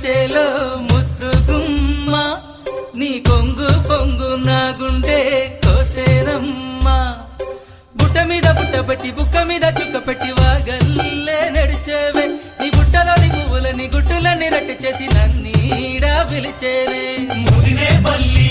చేలో ముద్దు గుమ్మ నీ కొంగు పొంగు నా గుండె కోసేరమ్మా బుట్ట మీద బుట్టబట్టి బుక్క మీద చుక్క పెట్టి వాగల్లే నడిచేవే నీ బుట్టలోని పువ్వులని గుట్టులని రట్టు చేసి నన్నీడా పిలిచేనే ముదినే పల్లి